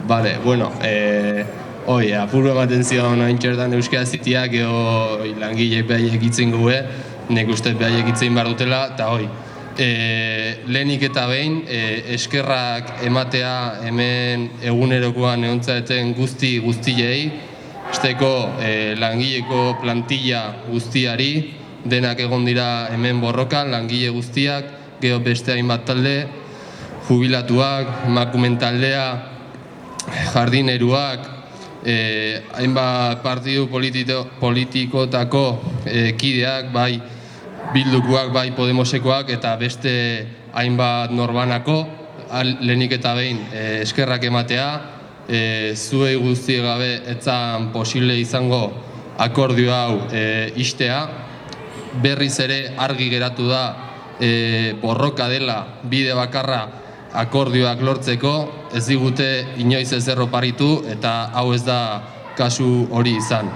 Bale, bueno, apuru ematen zion hain txertan euskara zitiak edo langile behaiek itzen gue, nek uste behaiek itzen behar dutela, eta lehenik eta behin, eskerrak ematea hemen egunerokoan egontzaeten guztiei, esteko langileko plantilla guztiari, denak egon dira hemen borrokan, langile guztiak, gero beste hainbat talde, jubilatuak, emakumeen taldea, jardineruak, hainbat partidu politikotako kideak, bai Bildukoak, bai Podemosekoak, eta beste hainbat norbanako, lehenik eta behin eskerrak ematea, zuei guzti gabe etzan posible izango akordio hau ixtea. Berriz ere argi geratu da borroka dela bide bakarra akordioak lortzeko, ez digute inoiz ezer oparitu eta hau ez da kasu hori izan.